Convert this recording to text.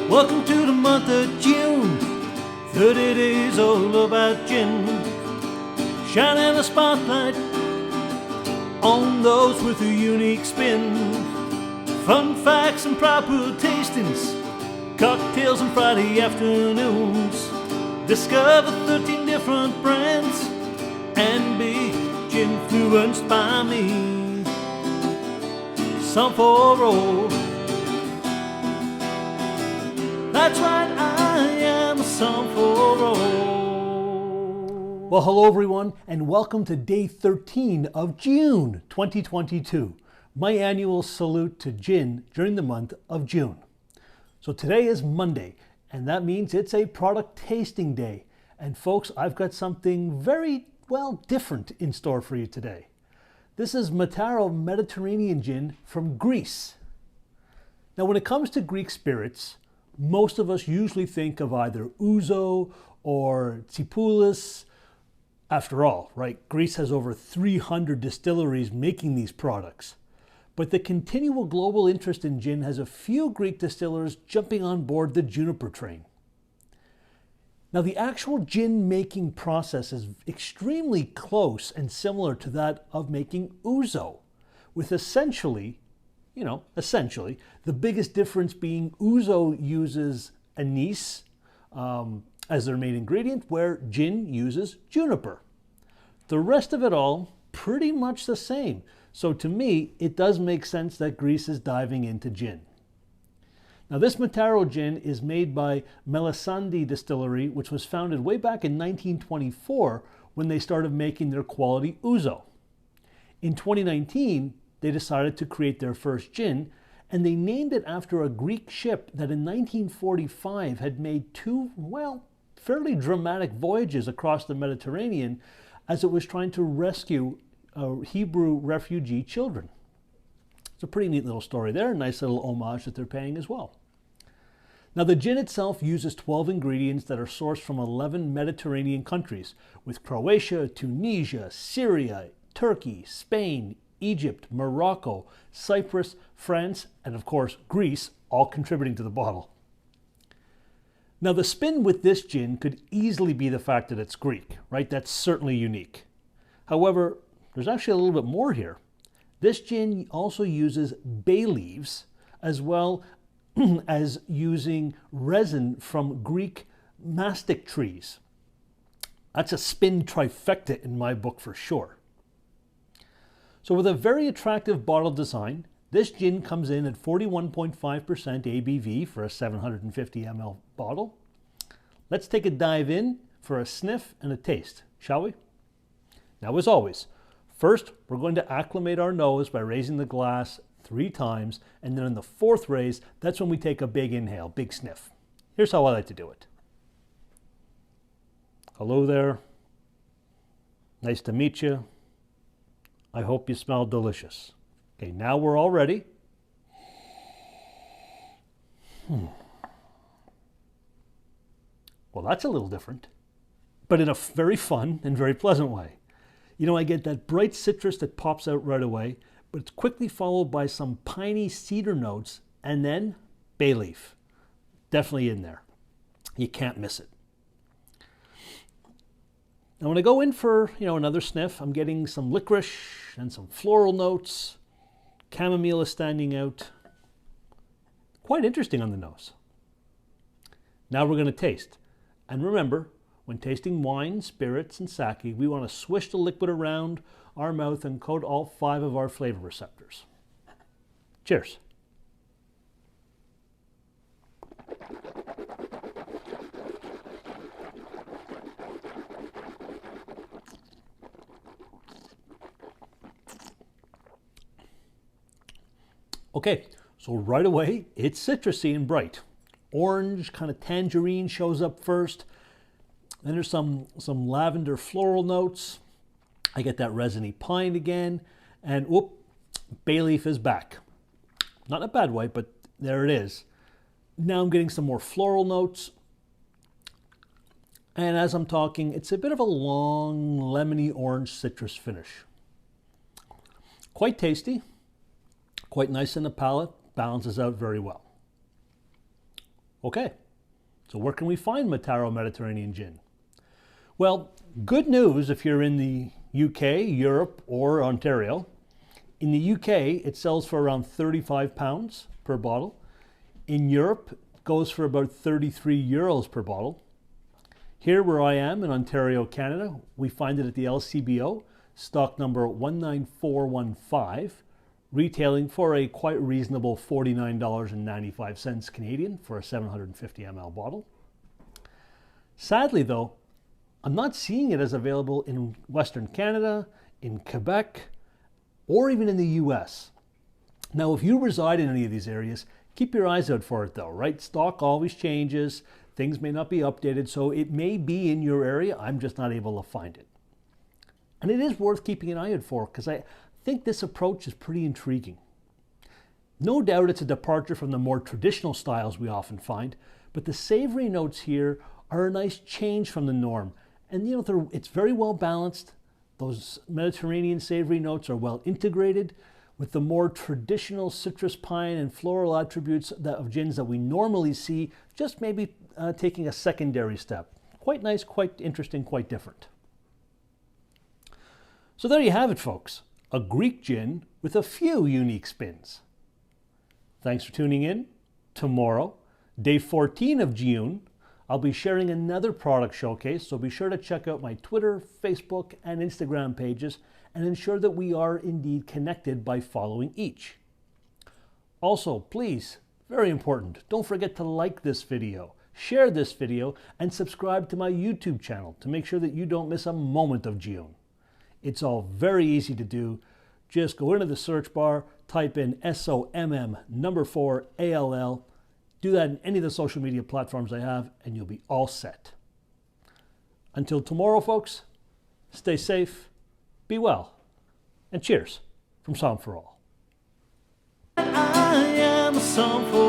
Welcome to the month of June, 30 days all about gin. Shining a spotlight on those with a unique spin. Fun facts and proper tastings, cocktails and Friday afternoons. Discover 13 different brands and be influenced by me. Some for all. That's right, I am a song for all. Well, hello everyone, and welcome to day 13 of Gi-Une 2022, my annual salute to gin during the month of June. So today is Monday, and that means it's a product tasting day. And folks, I've got something very, different in store for you today. This is Mataroa Mediterranean Gin from Greece. Now, when it comes to Greek spirits, most of us usually think of either Ouzo or distillers. After all, right, Greece has over 300 distilleries making these products. But the continual global interest in gin has a few Greek distillers jumping on board the Juniper train. Now, the actual gin making process is extremely close and similar to that of making Ouzo, with essentially, the biggest difference being Ouzo uses anise as their main ingredient, where gin uses juniper. The rest of it all, pretty much the same. So to me, it does make sense that Greece is diving into gin. Now, this Mataroa gin is made by Melisande Distillery, which was founded way back in 1924 when they started making their quality Ouzo. In 2019, they decided to create their first gin, and they named it after a Greek ship that in 1945 had made two, fairly dramatic voyages across the Mediterranean as it was trying to rescue Hebrew refugee children. It's a pretty neat little story there, a nice little homage that they're paying as well. Now, the gin itself uses 12 ingredients that are sourced from 11 Mediterranean countries, with Croatia, Tunisia, Syria, Turkey, Spain, Egypt, Morocco, Cyprus, France, and of course Greece, all contributing to the bottle. Now, the spin with this gin could easily be the fact that it's Greek, right? That's certainly unique. However, there's actually a little bit more here. This gin also uses bay leaves as well as using resin from Greek mastic trees. That's a spin trifecta in my book for sure. So with a very attractive bottle design, this gin comes in at 41.5% ABV for a 750 ml bottle. Let's take a dive in for a sniff and a taste, shall we? Now, as always, first we're going to acclimate our nose by raising the glass 3 times, and then in the 4th raise, that's when we take a big inhale, big sniff. Here's how I like to do it. Hello there. Nice to meet you. I hope you smell delicious. Okay, now we're all ready. Well, that's a little different, but in a very fun and very pleasant way. I get that bright citrus that pops out right away, but it's quickly followed by some piney cedar notes and then bay leaf. Definitely in there. You can't miss it. Now, when I go in for, another sniff, I'm getting some licorice and some floral notes. Chamomile is standing out. Quite interesting on the nose. Now we're going to taste. And remember, when tasting wine, spirits, and sake, we want to swish the liquid around our mouth and coat all 5 of our flavor receptors. Cheers. Okay, so right away, it's citrusy and bright. Orange, kind of tangerine shows up first. Then there's some lavender floral notes. I get that resiny pine again. And whoop, bay leaf is back. Not in a bad way, but there it is. Now I'm getting some more floral notes. And as I'm talking, it's a bit of a long, lemony orange citrus finish. Quite tasty, quite nice in the palate, balances out very well. Okay, so where can we find Mataroa Mediterranean Gin? Well, good news if you're in the UK, Europe, or Ontario. In the UK, it sells for around £35 per bottle. In Europe, it goes for about €33 per bottle. Here where I am in Ontario, Canada, we find it at the LCBO, stock number 19415, retailing for a quite reasonable $49.95 Canadian for a 750 ml bottle. Sadly though, I'm not seeing it as available in Western Canada, in Quebec, or even in the US. Now, if you reside in any of these areas, keep your eyes out for it though, right? Stock always changes, things may not be updated, so it may be in your area, I'm just not able to find it. And it is worth keeping an eye out for, because I think this approach is pretty intriguing. No doubt it's a departure from the more traditional styles we often find, but the savory notes here are a nice change from the norm. And you know, it's very well balanced. Those Mediterranean savory notes are well integrated with the more traditional citrus, pine, and floral attributes of gins that we normally see, just maybe taking a secondary step. Quite nice, quite interesting, quite different. So there you have it, folks. A Greek gin with a few unique spins. Thanks for tuning in. Tomorrow, day 14 of Gi-Une, I'll be sharing another product showcase, so be sure to check out my Twitter, Facebook, and Instagram pages and ensure that we are indeed connected by following each. Also, please, very important, don't forget to like this video, share this video, and subscribe to my YouTube channel to make sure that you don't miss a moment of Gi-Une. It's all very easy to do. Just go into the search bar, type in SOMM4ALL, do that in any of the social media platforms I have, and you'll be all set. Until tomorrow, folks, stay safe, be well, and cheers from Song for All. I am a song for